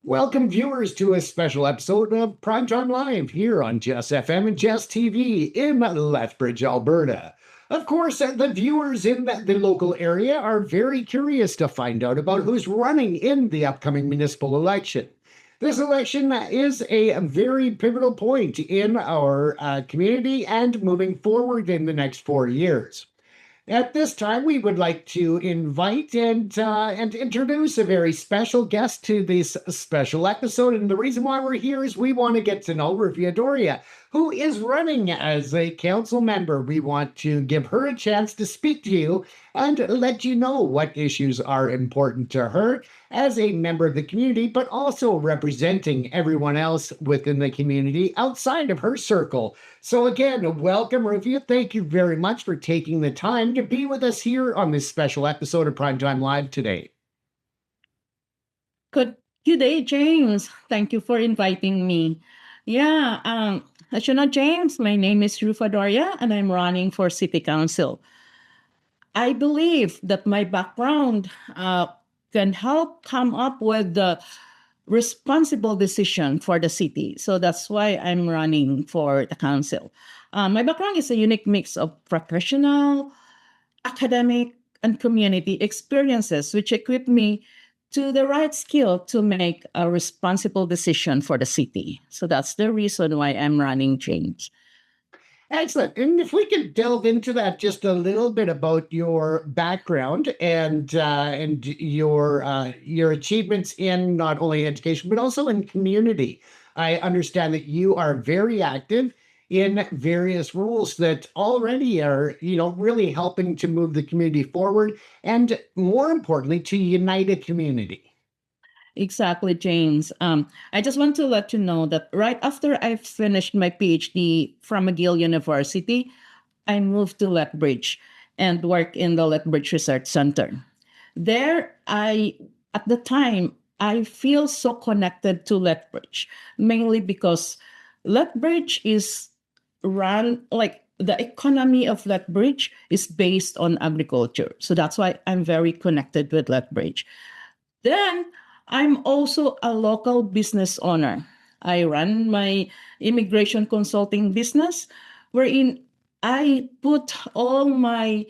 Welcome, viewers, to a special episode of Primetime Live here on Jess FM and Jess TV in Lethbridge, Alberta. Of course, the viewers in the local area are very curious to find out about who's running in the upcoming municipal election. This election is a very pivotal point in our community and moving forward in the next 4 years. At this time, we would like to invite and introduce a very special guest to this special episode. And the reason why we're here is we want to get to know Rufa Doria, who is running as a council member. We want to give her a chance to speak to you and let you know what issues are important to her as a member of the community, but also representing everyone else within the community outside of her circle. So again, welcome, Rufa. Thank you very much for taking the time to be with us here on this special episode of Primetime Live today. Good day, James. Thank you for inviting me. As you know, James, my name is Rufa Doria, and I'm running for City Council. I believe that my background can help come up with the responsible decision for the city. So that's why I'm running for the council. My background is a unique mix of professional, academic, and community experiences, which equip me to the right skill to make a responsible decision for the city. So that's the reason why I'm running change. Excellent. And if we could delve into that just a little bit about your background and your achievements in not only education but also in community. I understand that you are very active in various roles that already are, really helping to move the community forward and, more importantly, to unite a community. Exactly, James. I just want to let you know that right after I finished my PhD from McGill University, I moved to Lethbridge and worked in the Lethbridge Research Center. There, at the time, I feel so connected to Lethbridge, mainly because Lethbridge is run like the economy of Lethbridge is based on agriculture. So that's why I'm very connected with Lethbridge. Then I'm also a local business owner. I run my immigration consulting business, wherein I put all my,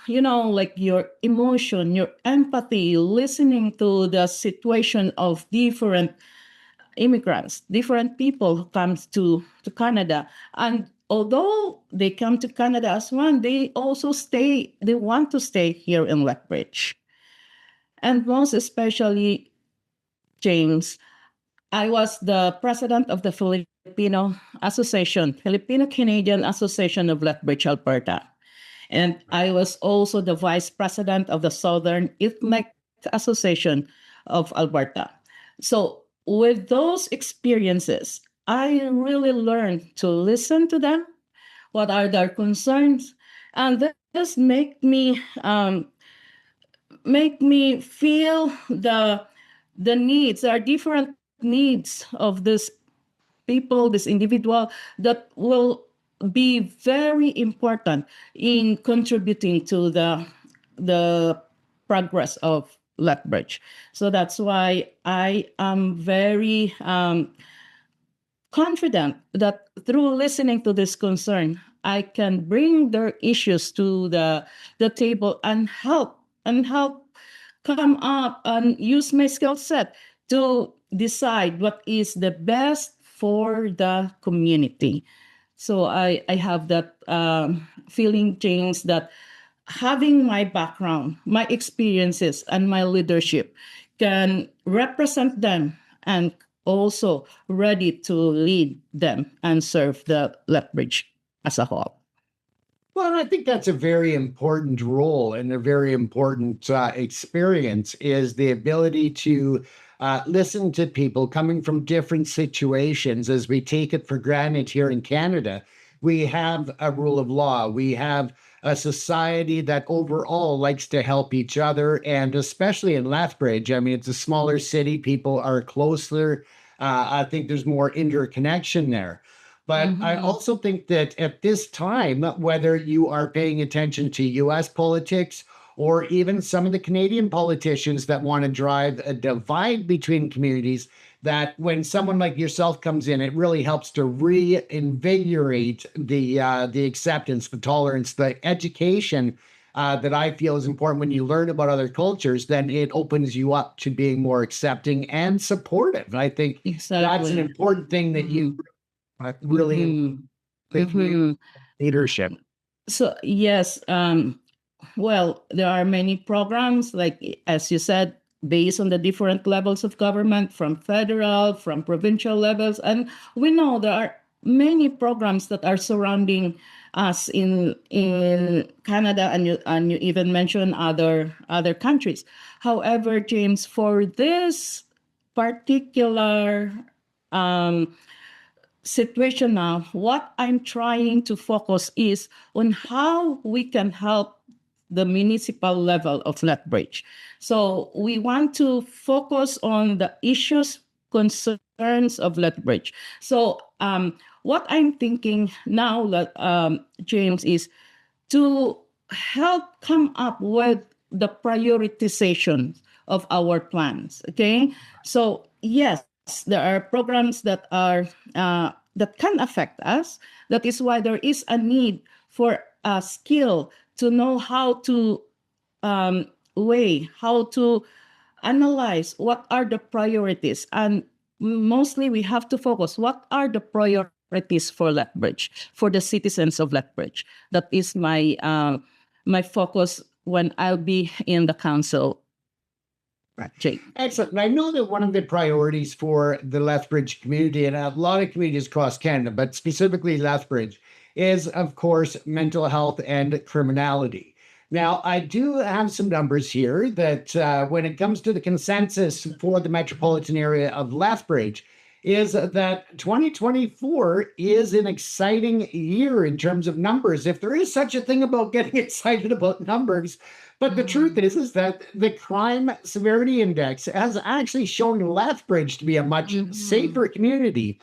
like your emotion, your empathy, listening to the situation of different immigrants, different people who comes to Canada. And although they come to Canada as one, they want to stay here in Lethbridge. And most especially, James, I was the president of the Filipino Canadian Association of Lethbridge, Alberta. And I was also the vice president of the Southern Ethnic Association of Alberta. So with those experiences, I really learned to listen to them, what are their concerns, and this make me feel the needs. There are different needs of this people, this individual, that will be very important in contributing to the progress of Lethbridge. So that's why I am very confident that through listening to this concern, I can bring their issues to the table and help come up and use my skill set to decide what is the best for the community. So I have that feeling, James, that having my background, my experiences, and my leadership can represent them and also ready to lead them and serve the Lethbridge as a whole. Well, I think that's a very important role and a very important experience is the ability to listen to people coming from different situations. As we take it for granted here in Canada, we have a rule of law. We have a society that overall likes to help each other. And especially in Lethbridge, I mean, it's a smaller city. People are closer. I think there's more interconnection there. But I also think that at this time, whether you are paying attention to US politics or even some of the Canadian politicians that want to drive a divide between communities, that when someone like yourself comes in, it really helps to reinvigorate the acceptance, the tolerance, the education that I feel is important. When you learn about other cultures, then it opens you up to being more accepting and supportive. And I think that's an Exactly. important thing that you really Mhm. think Mhm. leadership. So yes, well, there are many programs, like as you said, based on the different levels of government, from federal, from provincial levels, and we know there are many programs that are surrounding us in Canada, and you even mentioned other countries. However, James, for this particular um, situation now, what I'm trying to focus is on how we can help the municipal level of Lethbridge. So we want to focus on the issues, concerns of Lethbridge. So what I'm thinking now, James, is to help come up with the prioritization of our plans. Okay, so yes, there are programs that are that can affect us. That is why there is a need for a skill to know how to weigh, how to analyze what are the priorities, and mostly we have to focus what are the priorities for Lethbridge, for the citizens of Lethbridge. That is my focus when I'll be in the council. Right. Jake. Excellent. And I know that one of the priorities for the Lethbridge community, and a lot of communities across Canada, but specifically Lethbridge, is, of course, mental health and criminality. Now, I do have some numbers here that when it comes to the consensus for the metropolitan area of Lethbridge, is that 2024 is an exciting year in terms of numbers. If there is such a thing about getting excited about numbers, but the truth is that the crime severity index has actually shown Lethbridge to be a much safer community.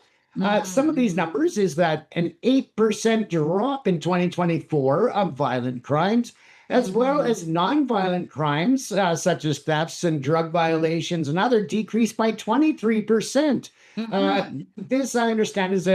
Some of these numbers is that an 8% drop in 2024 of violent crimes, as well as nonviolent crimes such as thefts and drug violations and other decreased by 23%. This, I understand, is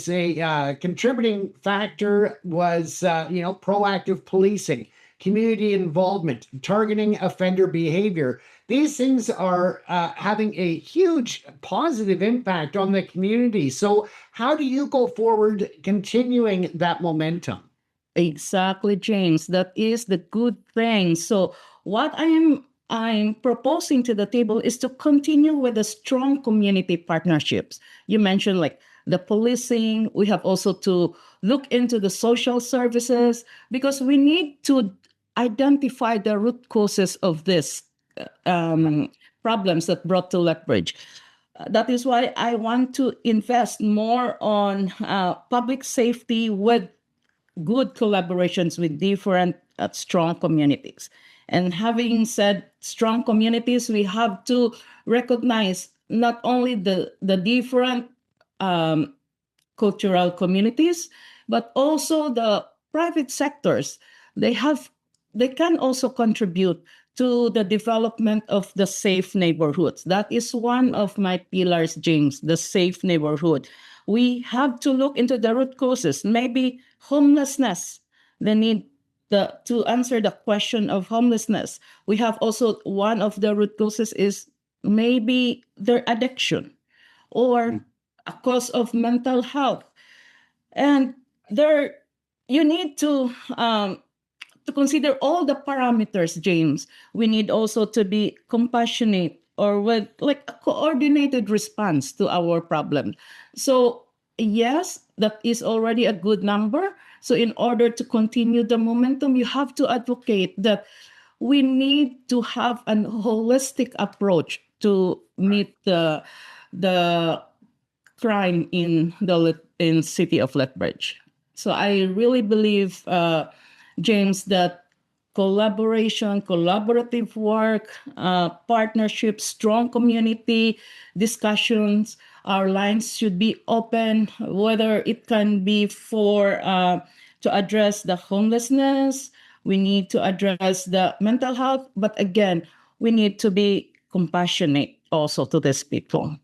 a contributing factor was proactive policing, community involvement, targeting offender behavior. These things are having a huge positive impact on the community. So, how do you go forward continuing that momentum? Exactly, James. That is the good thing. So what I'm proposing to the table is to continue with the strong community partnerships. You mentioned like the policing. We have also to look into the social services because we need to identify the root causes of this problems that brought to Lethbridge. That is why I want to invest more on public safety with good collaborations with different strong communities. And having said strong communities, we have to recognize not only the different um, cultural communities, but also the private sectors. They have they can also contribute to the development of the safe neighborhoods. That is one of my pillars, James, the safe neighborhood. We have to look into the root causes, maybe homelessness, the need to answer the question of homelessness. We have also one of the root causes is maybe their addiction or a cause of mental health. And there, you need to consider all the parameters, James. We need also to be compassionate or with like a coordinated response to our problem. So yes, that is already a good number. So in order to continue the momentum, you have to advocate that we need to have an holistic approach to meet the crime in in city of Lethbridge. So I really believe, James, that collaboration, collaborative work, partnership, strong community discussions, our lines should be open, whether it can be for to address the homelessness, We need to address the mental health, but again, we need to be compassionate also to these people.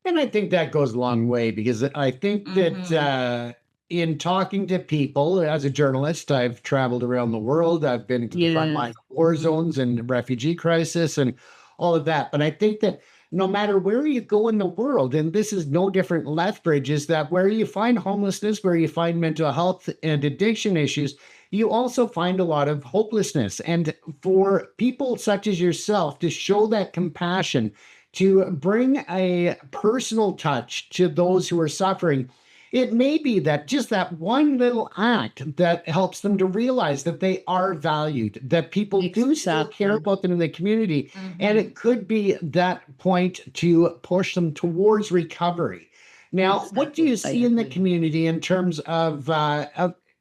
And I think that goes a long way because I think that in talking to people as a journalist, I've traveled around the world. I've been to the front line Yes. of war zones and refugee crisis and all of that. But I think that no matter where you go in the world, and this is no different in Lethbridge, is that where you find homelessness, where you find mental health and addiction issues, you also find a lot of hopelessness. And for people such as yourself to show that compassion, to bring a personal touch to those who are suffering, it may be that just that one little act that helps them to realize that they are valued, that people do still care Exactly. about them in the community. And it could be that point to push them towards recovery. Now, what do Exactly. you I see in the agree. community in terms of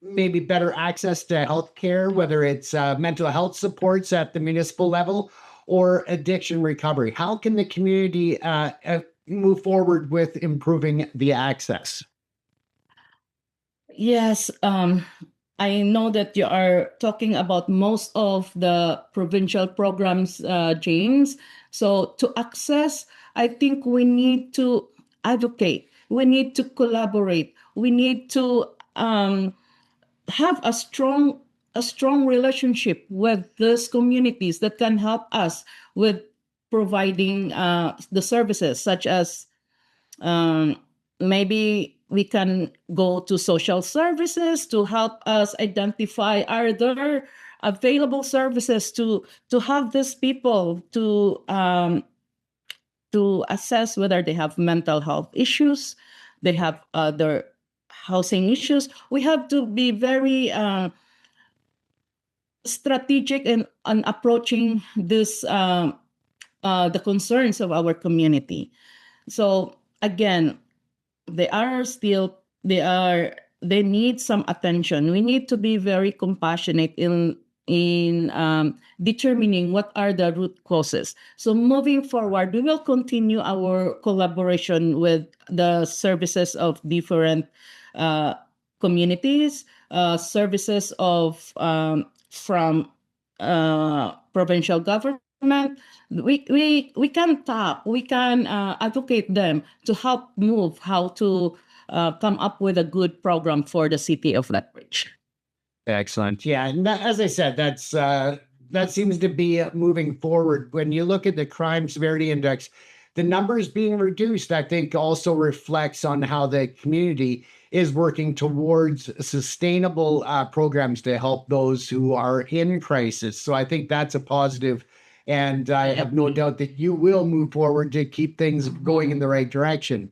maybe better access to health care, whether it's mental health supports at the municipal level or addiction recovery? How can the community move forward with improving the access? Yes, I know that you are talking about most of the provincial programs, James. So to access, I think we need to advocate. We need to collaborate. We need to have a strong relationship with these communities that can help us with providing the services such as um, maybe we can go to social services to help us identify are there available services to have these people to assess whether they have mental health issues, they have other housing issues. We have to be very strategic in approaching this the concerns of our community. So again, they are still they need some attention. We need to be very compassionate in determining what are the root causes. So moving forward, we will continue our collaboration with the services of different uh, communities, services of from provincial government. We can talk, we can advocate them to help move how to come up with a good program for the city of Lethbridge. Excellent. Yeah, and as I said, that seems to be moving forward. When you look at the crime severity index, the numbers being reduced, I think, also reflects on how the community is working towards sustainable programs to help those who are in crisis. So I think that's a positive, and I have no doubt that you will move forward to keep things going in the right direction.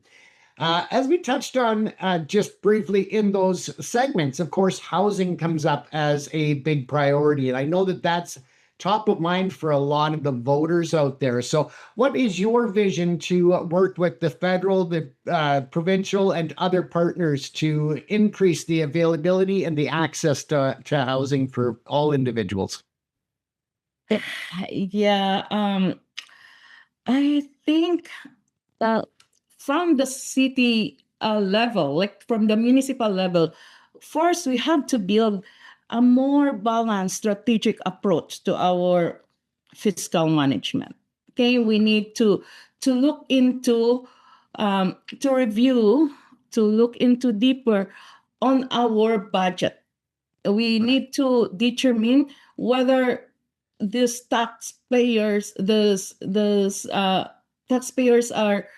As we touched on just briefly in those segments, of course, housing comes up as a big priority. And I know that that's top of mind for a lot of the voters out there. So, what is your vision to work with the federal, the provincial, and other partners to increase the availability and the access to housing for all individuals? Yeah, I think that from the city level, like from the municipal level, first we have to build a more balanced strategic approach to our fiscal management. Okay, we need to look into to review, to look into deeper on our budget. We need to determine whether these taxpayers are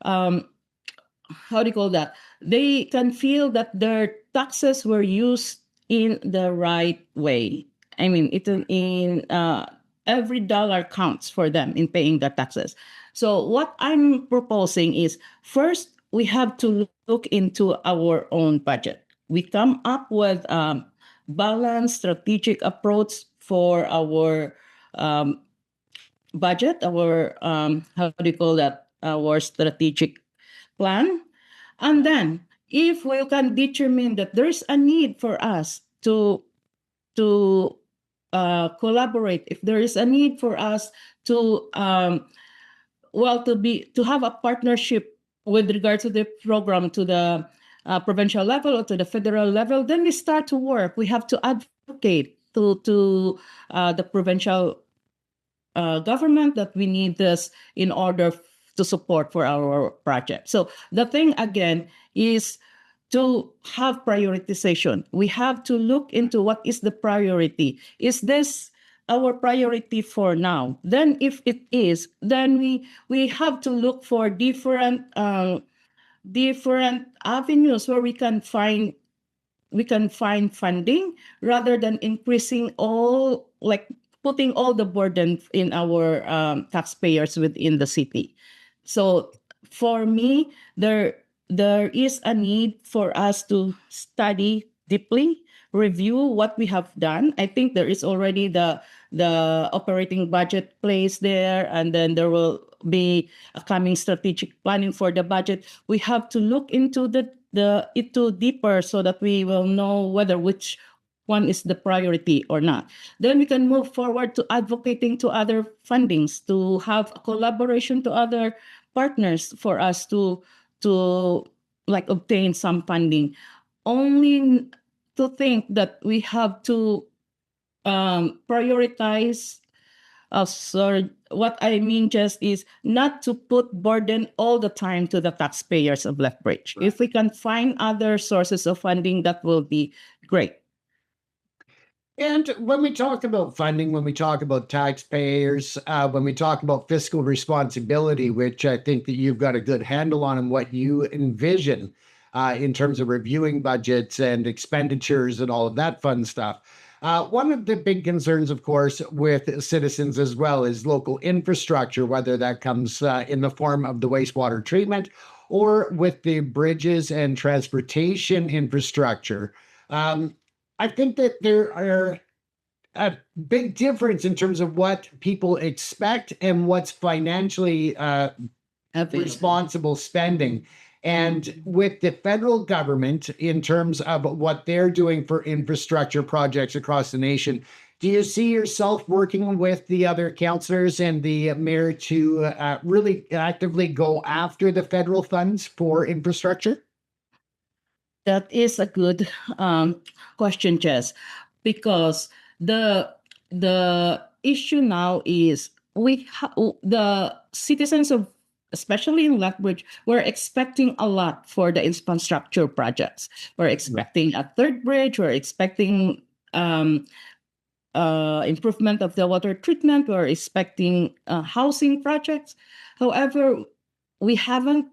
um, how do you call that? They can feel that their taxes were used in the right way. I mean, it in every dollar counts for them in paying the taxes. So what I'm proposing is first we have to look into our own budget. We come up with balanced strategic approach for our um, budget, our how do you call that? Our strategic plan. And then if we can determine that there's a need for us to collaborate, if there is a need for us to to have a partnership with regard to the program to the provincial level or to the federal level, then we start to work. We have to advocate. to the provincial government that we need this in order to support for our project. So the thing again is to have prioritization. We have to look into what is the priority. Is this our priority for now? Then if it is, then we have to look for different different avenues where we can find funding rather than increasing all, like putting all the burden in our taxpayers within the city. So for me, there is a need for us to study deeply, review what we have done. I think there is already the operating budget placed there, and then there will be a coming strategic planning for the budget. We have to look into into deeper so that we will know whether which one is the priority or not. Then we can move forward to advocating to other fundings, to have a collaboration to other partners for us to like obtain some funding. Only to think that we have to prioritize. So what I mean just is not to put burden all the time to the taxpayers of Lethbridge. If we can find other sources of funding, that will be great. And when we talk about funding, when we talk about taxpayers, when we talk about fiscal responsibility, which I think that you've got a good handle on and what you envision in terms of reviewing budgets and expenditures and all of that fun stuff. One of the big concerns, of course, with citizens as well is local infrastructure, whether that comes in the form of the wastewater treatment or with the bridges and transportation infrastructure. I think that there are a big difference in terms of what people expect and what's financially responsible spending. And with the federal government, in terms of what they're doing for infrastructure projects across the nation, do you see yourself working with the other councillors and the mayor to really actively go after the federal funds for infrastructure? That is a good question, Jess, because the issue now is the citizens of, especially in Lethbridge, we're expecting a lot for the infrastructure projects. We're expecting a third bridge. We're expecting improvement of the water treatment. We're expecting housing projects. However, we haven't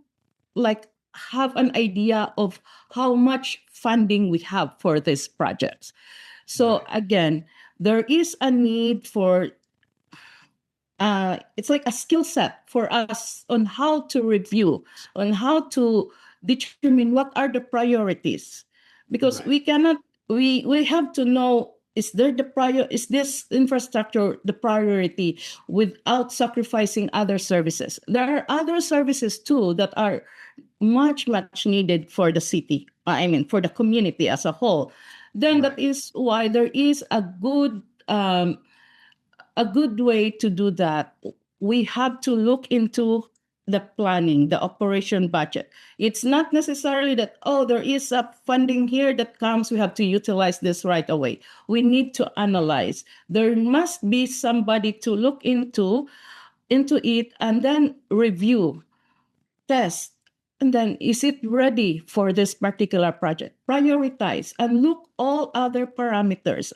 have an idea of how much funding we have for these projects. So again, there is a need for it's like a skill set for us on how to review, on how to determine what are the priorities, because we cannot, we have to know, is this infrastructure the priority without sacrificing other services? There are other services too that are much needed for the city, I mean for the community as a whole. Then that is why there is a good way to do that. We have to look into the planning, the operation budget. It's not necessarily that, oh, there is a funding here that comes, we have to utilize this right away. We need to analyze. There must be somebody to look into it and then review, test, and then is it ready for this particular project? Prioritize and look all other parameters.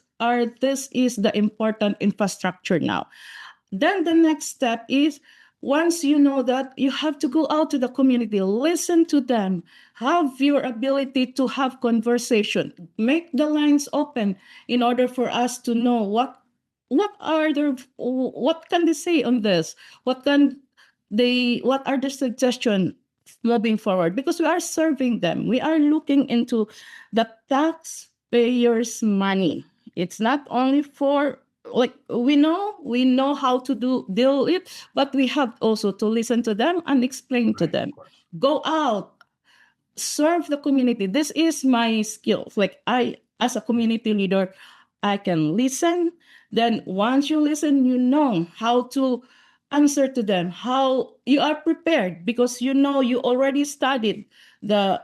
This is the important infrastructure now. Then the next step is, once you know that, you have to go out to the community, listen to them, have your ability to have conversation, make the lines open in order for us to know what can they say on this? What are the suggestions moving forward? Because we are serving them. We are looking into the taxpayers' money. It's not only for, like, we know how to deal it, but we have also to listen to them and explain to them. Go out, serve the community. This is my skills. Like, I, as a community leader, I can listen. Then once you listen, you know how to answer to them, how you are prepared, because you already studied the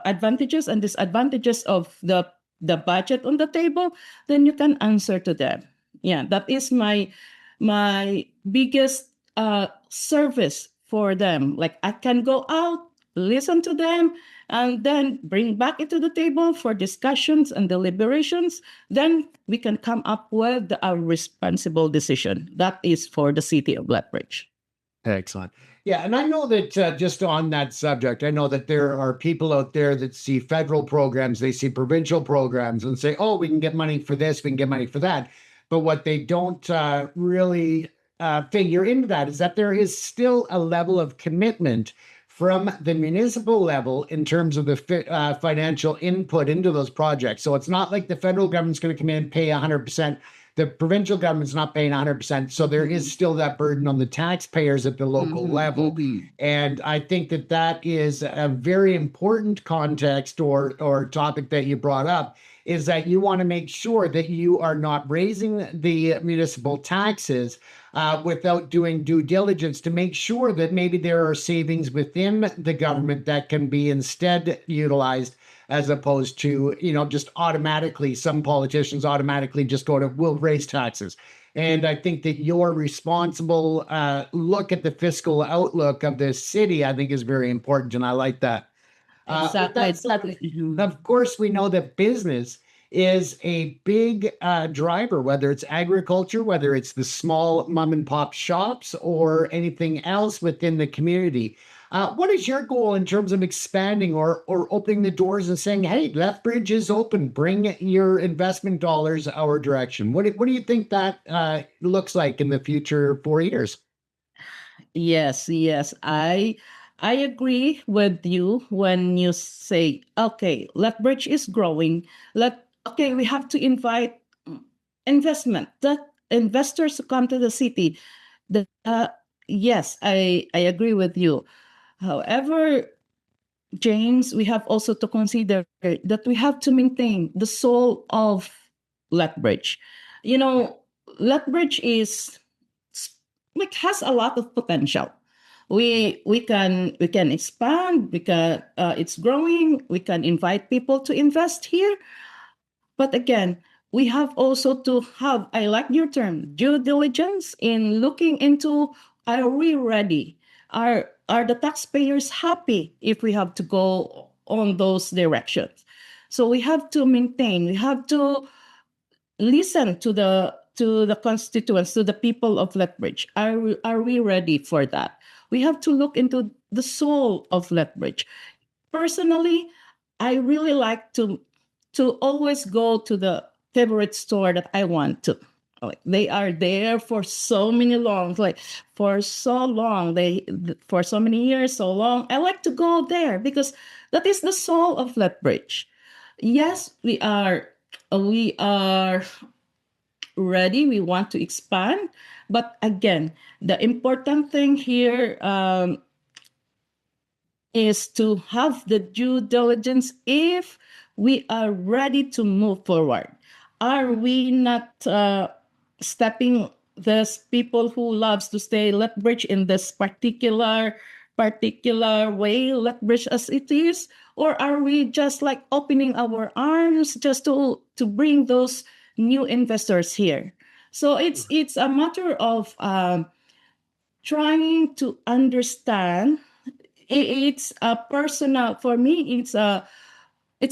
advantages and disadvantages of the the budget on the table, then you can answer to them. Yeah, that is my biggest service for them. Like I can go out, listen to them, and then bring back into the table for discussions and deliberations. Then we can come up with a responsible decision. That is for the city of Lethbridge. Excellent. Yeah, and I know that just on that subject, I know that there are people out there that see federal programs, they see provincial programs and say, oh, we can get money for this, we can get money for that. But what they don't really figure into that is that there is still a level of commitment from the municipal level in terms of the financial input into those projects. So it's not like the federal government's going to come in and pay 100%. The provincial government's not paying 100%. So there is still that burden on the taxpayers at the local level. And I think that that is a very important context or topic that you brought up, is that you want to make sure that you are not raising the municipal taxes without doing due diligence to make sure that maybe there are savings within the government that can be instead utilized, as opposed to, just automatically, some politicians automatically just go to, we'll raise taxes. And I think that your responsible look at the fiscal outlook of this city, I think, is very important. And I like that. Exactly. Of course, we know that business is a big driver, whether it's agriculture, whether it's the small mom and pop shops or anything else within the community. What is your goal in terms of expanding or opening the doors and saying, hey, Lethbridge is open, bring your investment dollars our direction? What do you think that looks like in the future 4 years? Yes. I agree with you when you say, okay, Lethbridge is growing. We have to invite investment, the investors to come to the city. Yes, I agree with you. However, James, we have also to consider that we have to maintain the soul of Lethbridge. Lethbridge has a lot of potential. We can expand. It's growing. We can invite people to invest here. But again, we have also to have, I like your term, due diligence in looking into, are we ready? Are the taxpayers happy if we have to go on those directions? So we have to listen to the constituents, to the people of Lethbridge. Are we ready for that? We have to look into the soul of Lethbridge. Personally, I really like to always go to the favorite store that I want to. Like they are there for so many long, for so long, for so many years, so long. I like to go there because that is the soul of Lethbridge. Yes, we are ready. We want to expand, but again, the important thing here is to have the due diligence if we are ready to move forward. Are we not stepping these people who loves to stay Lethbridge in this particular way, Lethbridge as it is? Or are we just like opening our arms just to bring those new investors here? So it's a matter of trying to understand. It's a personal, for me, it's a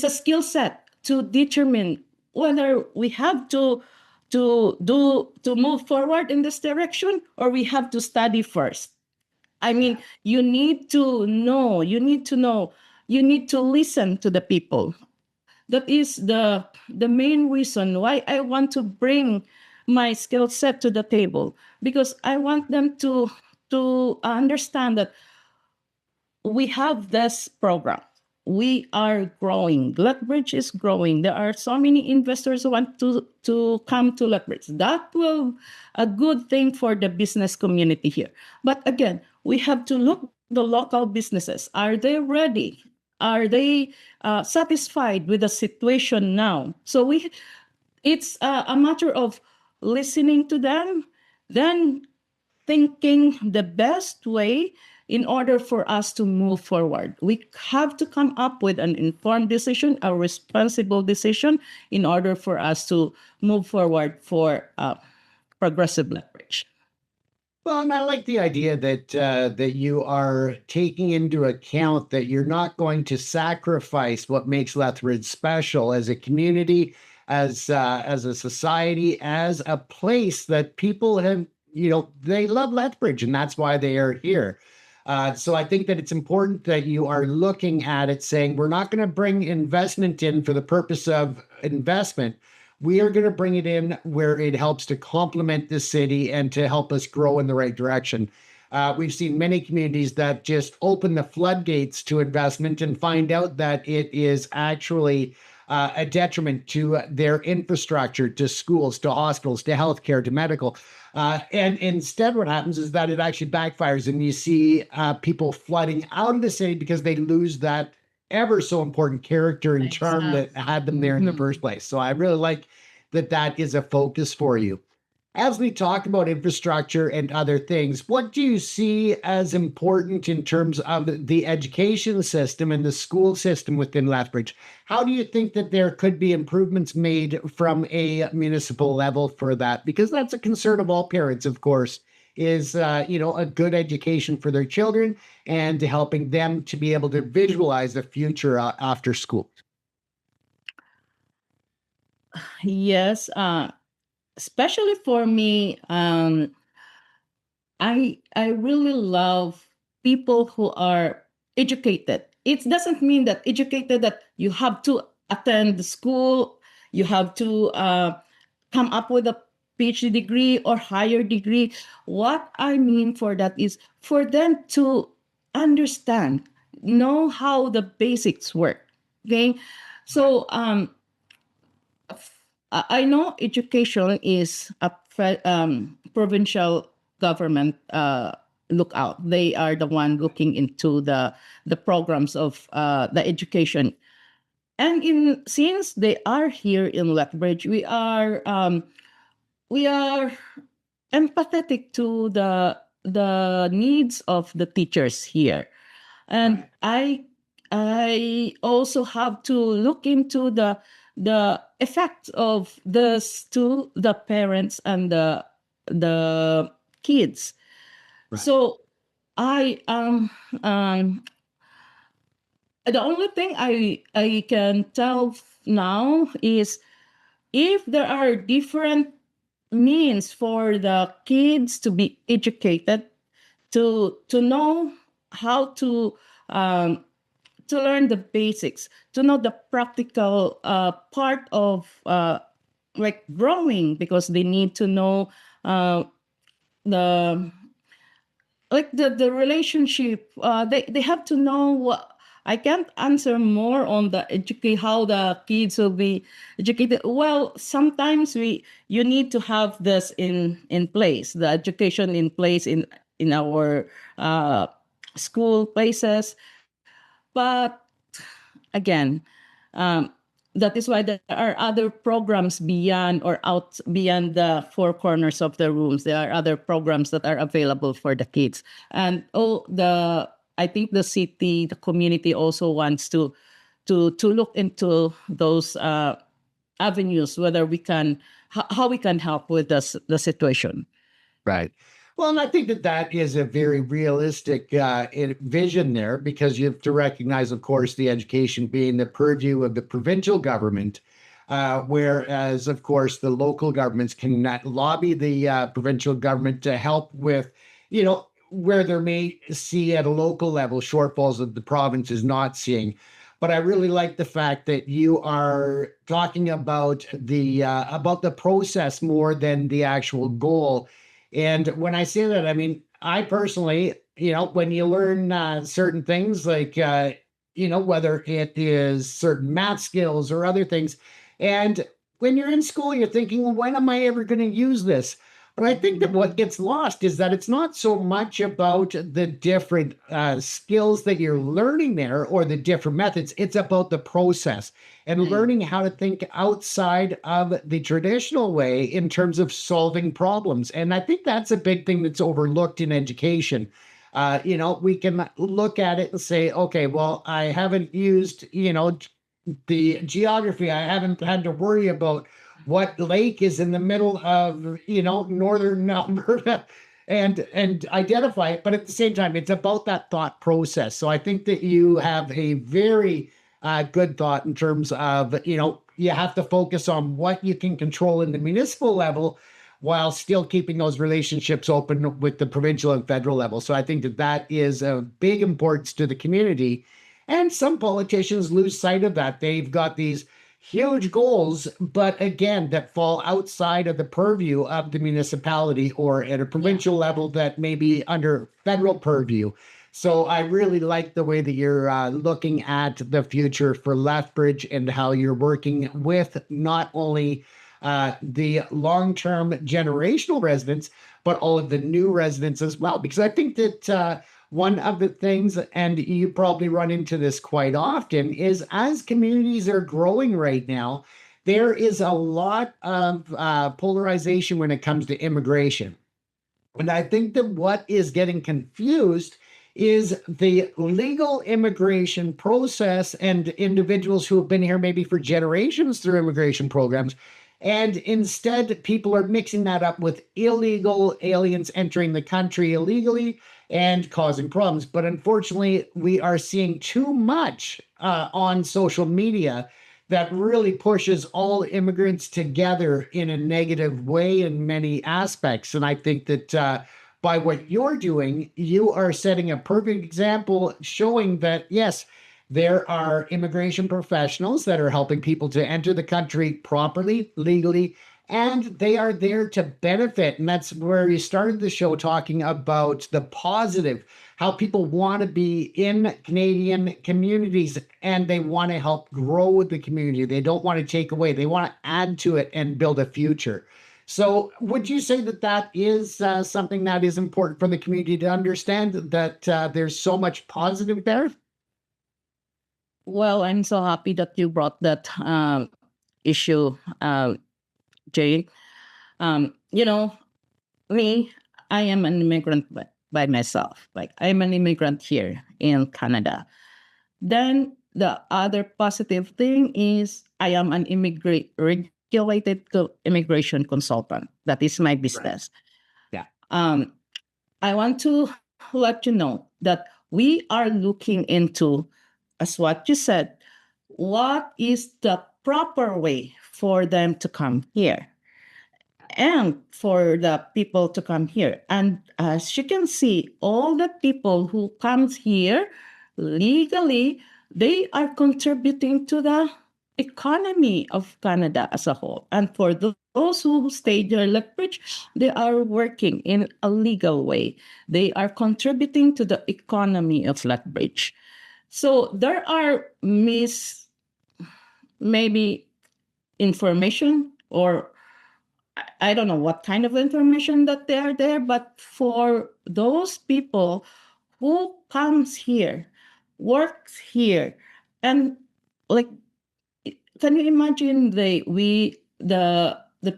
skill set to determine whether we have to move forward in this direction or we have to study first. I mean, you need to know, you need to listen to the people. That is the main reason why I want to bring my skill set to the table, because I want them to understand that we have this program. We are growing. Lethbridge is growing. There are so many investors who want to come to Lethbridge. That will a good thing for the business community here. But again, we have to look the local businesses. Are they ready? Are they satisfied with the situation now? So it's a matter of listening to them, then thinking the best way in order for us to move forward. We have to come up with an informed decision, a responsible decision, in order for us to move forward for progressive Lethbridge. Well, and I like the idea that that you are taking into account that you're not going to sacrifice what makes Lethbridge special as a community, as a society, as a place that people have. They love Lethbridge, and that's why they are here. So I think that it's important that you are looking at it, saying we're not going to bring investment in for the purpose of investment. We are going to bring it in where it helps to complement the city and to help us grow in the right direction. We've seen many communities that just open the floodgates to investment and find out that it is actually a detriment to their infrastructure, to schools, to hospitals, to healthcare, to medical. And instead, what happens is that it actually backfires, and you see people flooding out of the city because they lose that ever so important character and charm that had them there in the first place. So I really like that that is a focus for you. As we talk about infrastructure and other things, what do you see as important in terms of the education system and the school system within Lethbridge? How do you think that there could be improvements made from a municipal level for that? Because that's a concern of all parents, of course, is a good education for their children and helping them to be able to visualize a future after school. Yes, especially for me, I really love people who are educated. It doesn't mean that educated that you have to attend the school, you have to come up with a PhD degree or higher degree. What I mean for that is for them to understand, know how the basics work. Okay, so I know education is a provincial government lookout. They are the one looking into the programs of the education. And since they are here in Lethbridge, we are empathetic to the needs of the teachers here, and I also have to look into the effect of this to the parents and the kids. Right. So I the only thing I can tell now is if there are different means for the kids to be educated, to know how to learn the basics, to know the practical part of like growing, because they need to know the the relationship. They have to know what. I can't answer more on the educate how the kids will be educated. Well, sometimes you need to have this in place, the education in place in our school places. But again, that is why there are other programs beyond or out beyond the four corners of the rooms. There are other programs that are available for the kids, and I think the city, the community also wants to look into those avenues, whether we can how we can help with the situation. Right. Well, and I think that that is a very realistic vision there, because you have to recognize, of course, the education being the purview of the provincial government, whereas, of course, the local governments can lobby the provincial government to help with, where there may see at a local level shortfalls that the province is not seeing. But I really like the fact that you are talking about the process more than the actual goal. And when I say that, I mean, I personally, when you learn certain things like, whether it is certain math skills or other things, and when you're in school, you're thinking, well, when am I ever going to use this? But I think that what gets lost is that it's not so much about the different skills that you're learning there or the different methods. It's about the process and learning how to think outside of the traditional way in terms of solving problems. And I think that's a big thing that's overlooked in education. we can look at it and say, okay, well, I haven't used, the geography. I haven't had to worry about what lake is in the middle of, northern Alberta and identify it. But at the same time, it's about that thought process. So I think that you have a very good thought in terms of, you have to focus on what you can control in the municipal level while still keeping those relationships open with the provincial and federal level. So I think that that is of big importance to the community. And some politicians lose sight of that. They've got these huge goals, but again, that fall outside of the purview of the municipality or at a provincial level that may be under federal purview. So I really like the way that you're looking at the future for Lethbridge and how you're working with not only the long-term generational residents, but all of the new residents as well. Because I think that one of the things, and you probably run into this quite often, is as communities are growing right now, there is a lot of polarization when it comes to immigration. And I think that what is getting confused is the legal immigration process and individuals who have been here maybe for generations through immigration programs. And instead, people are mixing that up with illegal aliens entering the country illegally and causing problems. But unfortunately, we are seeing too much on social media that really pushes all immigrants together in a negative way in many aspects. And I think that by what you're doing, you are setting a perfect example showing that, yes, there are immigration professionals that are helping people to enter the country properly, legally, and they are there to benefit. And that's where you started the show talking about the positive, how people want to be in Canadian communities and they want to help grow the community. They don't want to take away, they want to add to it and build a future. So would you say that that is something that is important for the community to understand, that there's so much positive there? Well, I'm so happy that you brought that issue, Jay. You know, me, I am an immigrant by myself. Like, I'm an immigrant here in Canada. Then the other positive thing is I am an regulated immigration consultant. That is my business. Yeah. I want to let you know that we are looking into, as what you said, what is the proper way for them to come here and for the people to come here. And as you can see, all the people who comes here legally, they are contributing to the economy of Canada as a whole. And for those who stay there in Lethbridge, they are working in a legal way. They are contributing to the economy of Lethbridge. So there are maybe information, or I don't know what kind of information that they are there, but for those people who comes here, works here, and like, can you imagine the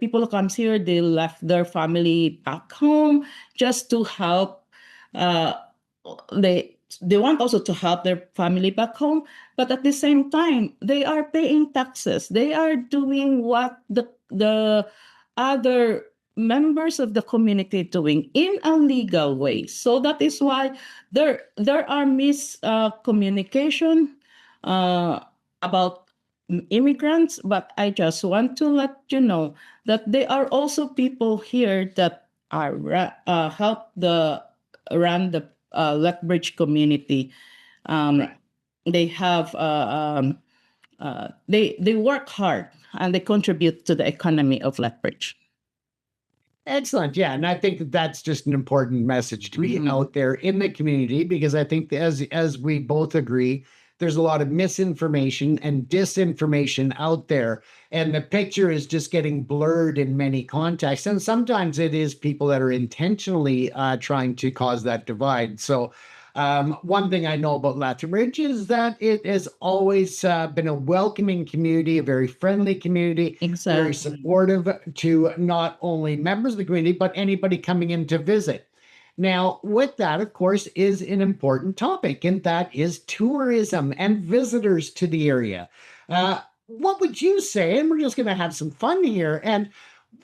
people who comes here, they left their family back home just to help. They want also to help their family back home, but at the same time, they are paying taxes. They are doing what the other members of the community doing in a legal way. So that is why there are miscommunication about immigrants. But I just want to let you know that there are also people here that are help run the Lethbridge community. They have they work hard and they contribute to the economy of Lethbridge. Excellent. Yeah. And I think that that's just an important message to be out there in the community, because I think as we both agree, there's a lot of misinformation and disinformation out there. And the picture is just getting blurred in many contexts. And sometimes it is people that are intentionally trying to cause that divide. So one thing I know about Lethbridge is that it has always been a welcoming community, a very friendly community, Exactly. very supportive to not only members of the community, but anybody coming in to visit. Now, with that, of course, is an important topic, and that is tourism and visitors to the area. What would you say? And we're just going to have some fun here. And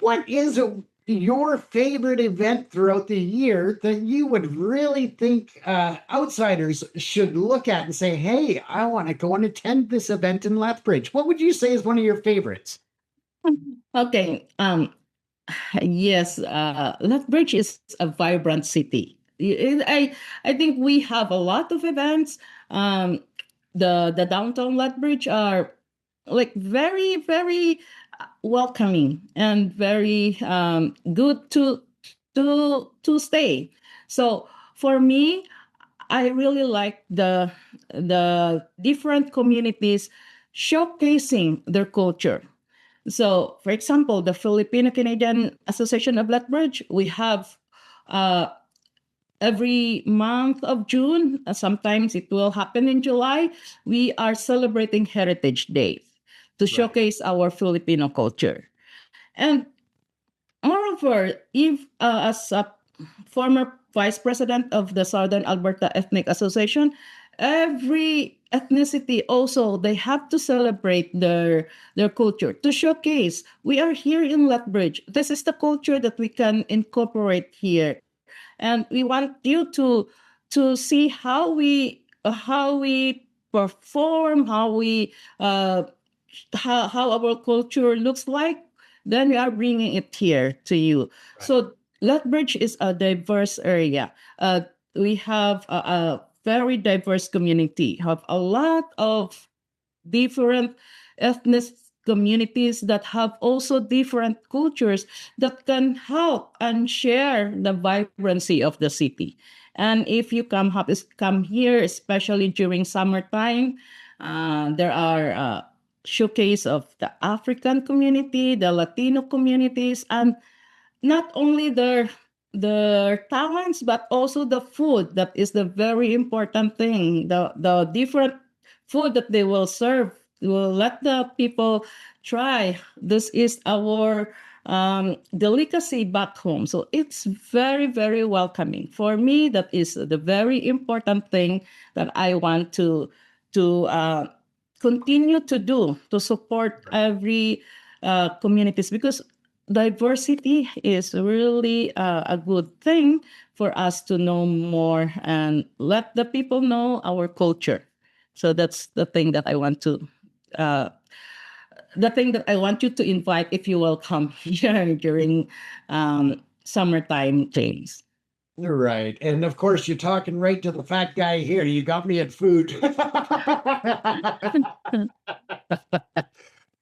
what is your favorite event throughout the year that you would really think outsiders should look at and say, hey, I want to go and attend this event in Lethbridge? What would you say is one of your favorites? Okay. Yes, Lethbridge is a vibrant city. I think we have a lot of events. The downtown Lethbridge are like very welcoming and very good to stay. So for me, I really like the different communities showcasing their culture. So, for example, the Filipino Canadian Association of Lethbridge, we have uh, every month of June, sometimes it will happen in July, we are celebrating Heritage Day to Right. showcase our Filipino culture. And moreover, if as a former vice president of the Southern Alberta Ethnic Association, every ethnicity also they have to celebrate their culture to showcase we are here in Lethbridge. This is the culture that we can incorporate here, and we want you to see how we perform, how our culture looks like. Then we are bringing it here to you. Right. So Lethbridge is a diverse area. We have a very diverse community. Have a lot of different ethnic communities that have also different cultures that can help and share the vibrancy of the city. And if you come here, especially during summertime, there are showcase of the African community, the Latino communities, and not only their talents but also the food. That is the very important thing. The different food that they will serve will let the people try. This is our delicacy back home, so it's very welcoming for me. That is the very important thing that I want to continue to do to support every communities, because diversity is really a good thing for us to know more and let the people know our culture. So that's uh, the thing that I want you to invite if you will come here during summertime, James. Right. And of course, you're talking right to the fat guy here. You got me at food.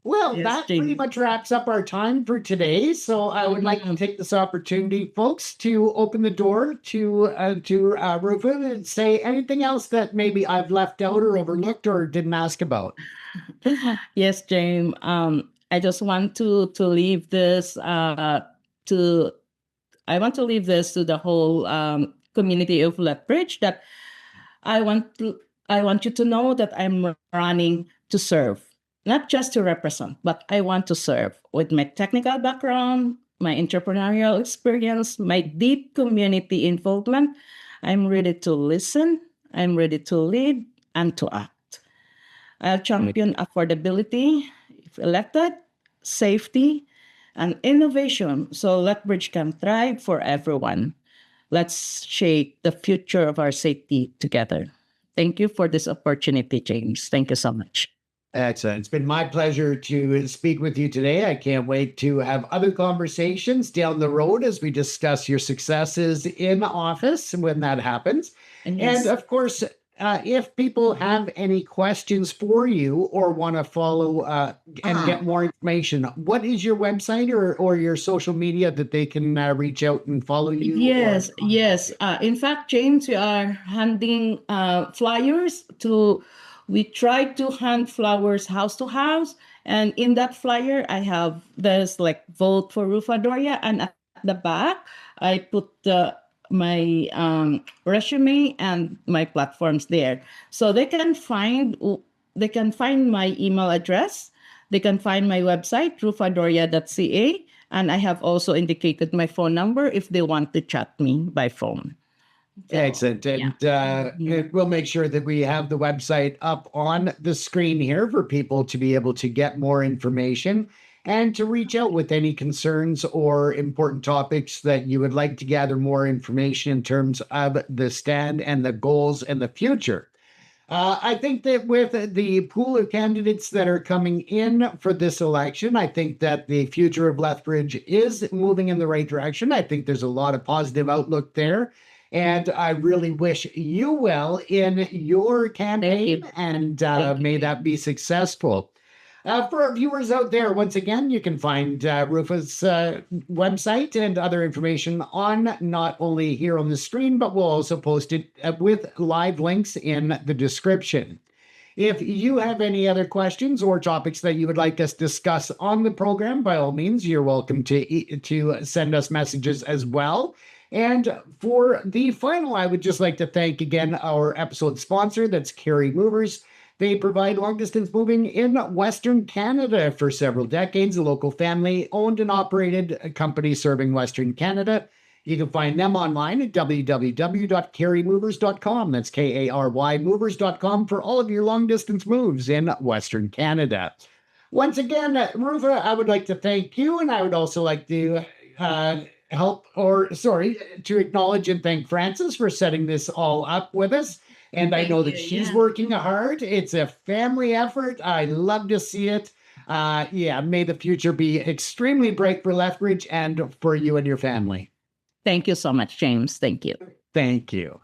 Well, Yes, that pretty James. much wraps up our time for today. So I would like to take this opportunity, folks, to open the door to Rufa and say anything else that maybe I've left out or overlooked or didn't ask about. Yes, James. I just want to leave this to I want to leave this to the whole community of Lethbridge, that I want to I want you to know that I'm running to serve, not just to represent, but I want to serve with my technical background, my entrepreneurial experience, my deep community involvement. I'm ready to listen, I'm ready to lead and to act. I'll champion affordability, if elected, safety, and innovation so Lethbridge can thrive for everyone. Let's shape the future of our city together. Thank you for this opportunity, James. Thank you so much. Excellent. It's been my pleasure to speak with you today. I can't wait to have other conversations down the road as we discuss your successes in office when that happens. And And yes, of course, if people have any questions for you or want to follow and get more information, what is your website or your social media that they can reach out and follow you? yes. In fact, James, we are handing flyers to. We try to hand flowers house to house, and in that flyer, there's like vote for Rufa Doria, and at the back, I put my resume and my platforms there, so they can find my email address, they can find my website rufadoria.ca, and I have also indicated my phone number if they want to chat me by phone. So, Excellent. yeah. And Mhm. we'll make sure that we have the website up on the screen here for people to be able to get more information and to reach out with any concerns or important topics that you would like to gather more information in terms of the stand and the goals and the future. I think that with the pool of candidates that are coming in for this election, I think that the future of Lethbridge is moving in the right direction. I think there's a lot of positive outlook there. And I really wish you well in your campaign, you. and Thank you. may that be successful. For our viewers out there, once again, you can find Rufa's website and other information on not only here on the screen, but we'll also post it with live links in the description. If you have any other questions or topics that you would like us to discuss on the program, by all means, you're welcome to send us messages as well. And for the final, I would just like to thank again our episode sponsor, that's Carry Movers. They provide long distance moving in Western Canada for several decades, a local family owned and operated company serving Western Canada. You can find them online at www.carrymovers.com. That's Kary movers.com for all of your long distance moves in Western Canada. Once again, Rufa, I would like to thank you, and I would also like to to acknowledge and thank Frances for setting this all up with us. And I know that she's working hard. It's a family effort. I love to see it. Yeah, may the future be extremely bright for Lethbridge and for you and your family. Thank you so much, James. Thank you. Thank you.